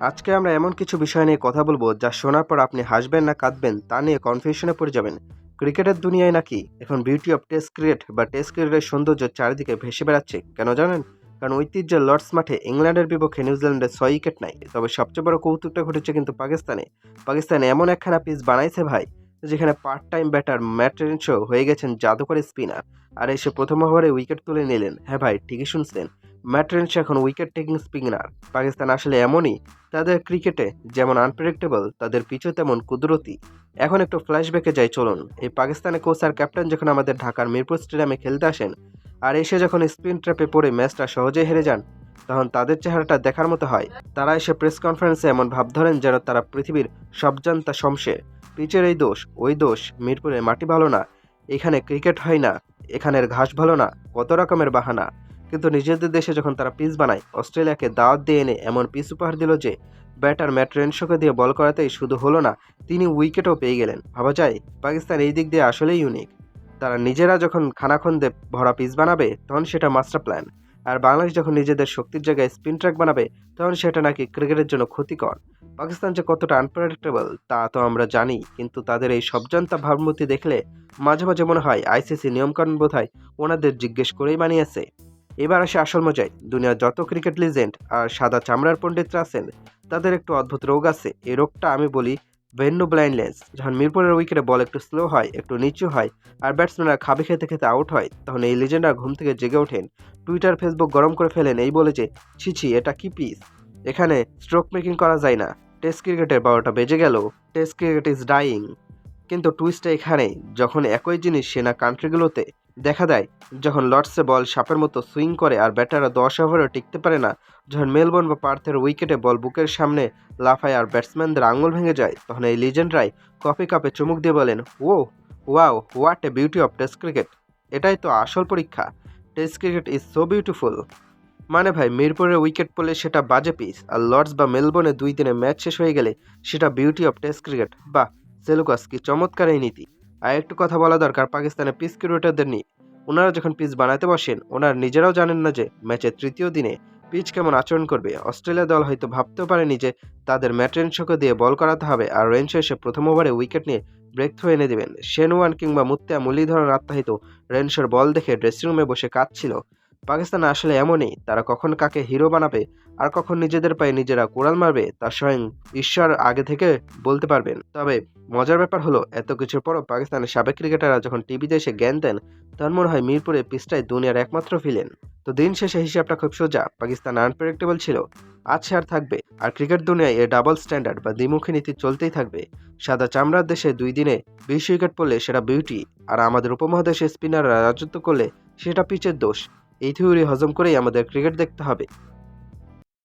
আজকে আমরা এমন কিছু বিষয় নিয়ে কথা বলবো যা শোনার পর আপনি হাসবেন না কাঁদবেন তা নিয়ে কনফিউশনে পড়ে যাবেন। ক্রিকেটের দুনিয়ায় নাকি এখন বিউটি অফ টেস্ট ক্রিকেট বা টেস্ট ক্রিকেটের সৌন্দর্য চারিদিকে ভেসে বেড়াচ্ছে, কেন জানেন? কারণ ঐতিহ্যের লর্ডস মাঠে ইংল্যান্ডের বিপক্ষে নিউজিল্যান্ডের 6 উইকেট নাই, তবে সবচেয়ে বড় কৌতুকটা ঘটেছে কিন্তু পাকিস্তানে এমন একখানা পিচ বানাইছে ভাই, যেখানে part time batter Matt Renshaw হয়ে গেছেন জাদুকরী স্পিনার। আর এসে প্রথম ওভারে উইকেট তুলে নিলেন। হ্যাঁ ভাই, ঠিকই শুনছেন, ম্যাট রেনশো এখন উইকেট টেকিং স্পিনার। পাকিস্তান আসলে এমনই, তাদের ক্রিকেটে যেমন আনপ্রেডিক্টেবল, তাদের পিছু তেমন কুদরতি। এখন একটু ফ্ল্যাশব্যাকে যাই চলুন। এই পাকিস্তানের কোচ আর ক্যাপ্টেন যখন আমাদের ঢাকার মিরপুর স্টেডিয়ামে খেলতে আসেন, আর এসে যখন স্পিন ট্র্যাপে পড়ে ম্যাচটা সহজেই হেরে যান, তখন তাদের চেহারাটা দেখার মতো হয়। তারা এসে প্রেস কনফারেন্সে এমন ভাব ধরেন যেন তারা পৃথিবীর সবজান্তা শমশের। পিচের এই দোষ ওই দোষ, মিরপুরে মাটি ভালো না, এখানে ক্রিকেট হয় না, এখানের ঘাস ভালো না, কত রকমের বাহানা। কিন্তু নিজেদের দেশে যখন তারা পিচ বানায়, অস্ট্রেলিয়াকে দাওয়াত দিয়ে এনে এমন পিচ উপহার দিল যে ব্যাটার ম্যাট রেনশোকে দিয়ে বল করাতেই শুধু হলো না, তিনি উইকেটও পেয়ে গেলেন। ভাবা যায় পাকিস্তান এই দিক দিয়ে আসলেই ইউনিক। তারা নিজেরা যখন খানাখন্দে ভরা পিচ বানাবে তখন সেটা মাস্টার প্ল্যান, আর বাংলাদেশ যখন নিজেদের শক্তির জায়গায় স্পিন ট্র্যাক বানাবে তখন সেটা নাকি ক্রিকেটের জন্য ক্ষতিকর। পাকিস্তান যে কতটা আনপ্রেডিক্টেবল তা তো আমরা জানি, কিন্তু তাদের এই সবজান্তা ভাবমূর্তি দেখলে মাঝে মাঝে মনে হয় আইসিসি নিয়মকানুন বোধহয় ওনাদের জিজ্ঞেস করেই বানিয়েছে। এবার আসে আসল মজায়। দুনিয়ার যত ক্রিকেট লিজেন্ড আর সাদা চামড়ার পণ্ডিতরা আছেন, তাদের একটু অদ্ভুত রোগ আছে। এই রোগটা আমি বলি ভেন্নু ব্লাইন্ডনেস। যখন মিরপুরের উইকেটে বল একটু স্লো হয়, একটু নিচু হয়, আর ব্যাটসম্যানরা খাবি খেতে খেতে আউট হয়, তখন এই লিজেন্ডরা ঘুম থেকে জেগে ওঠেন, টুইটার ফেসবুক গরম করে ফেলেন এই বলে যে ছি ছি, এটা কি পিস, এখানে স্ট্রোক মেকিং করা যায় না, টেস্ট ক্রিকেটের 12টা বেজে গেল, টেস্ট ক্রিকেট ইজ ডাইং। কিন্তু টুইস্টটা এখানে, যখন একই জিনিস সেনা কান্ট্রিগুলোতে দেখা দেয়, যখন লর্ডসে বল সাপের মতো সুইং করে আর ব্যাটাররা 10 ওভারও টিকতে পারে না, যখন মেলবোর্ন বা পার্থের উইকেটে বল বুকের সামনে লাফায় আর ব্যাটসম্যানদের আঙুল ভেঙে যায়, তখন এই লিজেন্ডরাই কফি কাপে চুমুক দিয়ে বলেন, oh wow, what a beauty of test cricket. এটাই তো আসল পরীক্ষা। Test cricket is so beautiful. মানে ভাই, মিরপুরের উইকেট পড়লে সেটা বাজে পিচ, আর লর্ডস বা মেলবোর্নে 2 দিনে ম্যাচ শেষ হয়ে গেলে সেটা বিউটি অফ টেস্ট ক্রিকেট। বাহ সেলুকাস, কি চমৎকার এই নীতি। আর একটু কথা বলা দরকার পাকিস্তানের পিচ ক্রিকেটারদের নিয়ে। ওনারা যখন পিচ বানাতে বসেন, ওনারা নিজেরাও জানেন না যে ম্যাচের 3য় দিনে পিচ কেমন আচরণ করবে। অস্ট্রেলিয়া দল হয়তো ভাবতেও পারেনি যে তাদের ম্যাট রেনশোকে দিয়ে বল করাতে হবে, আর রেনশো এসে প্রথম ওভারে উইকেট নিয়ে ব্রেক থ্রো এনে দেবেন। শেন ওয়ান কিংবা মুত্তা মুরলীধরন আত্মাহিত রেনশোর বল দেখে ড্রেসিং রুমে বসে কাঁদছিল। পাকিস্তান আসলে এমনই, তারা কখন কাকে হিরো বানাবে আর কখন নিজেদের পায়ে নিজেরা কোড়াল মারবে তা স্বয়ং ঈশ্বর আগে থেকে বলতে পারবেন। তবে মজার ব্যাপার হলো, এত কিছুর পরও পাকিস্তানের সাবেক ক্রিকেটাররা যখন টিভিতে এসে জ্ঞান দেন, তখন মনে হয় মিরপুরে পিচটাই দুনিয়ার একমাত্র ভিলেন। তো দিন শেষে হিসাবটা খুব সোজা, পাকিস্তান আনপ্রেডিক্টেবল ছিল, আছে আর থাকবে। আর ক্রিকেট দুনিয়ায় এ ডাবল স্ট্যান্ডার্ড বা দ্বিমুখী নীতি চলতেই থাকবে। সাদা চামড়ার দেশে 2 দিনে 20 উইকেট পড়লে সেটা বিউটি, আর আমাদের উপমহাদেশে স্পিনাররা রাজত্ব করলে সেটা পিচের দোষ। এই থিওরি হজম করেই আমাদের ক্রিকেট দেখতে হবে।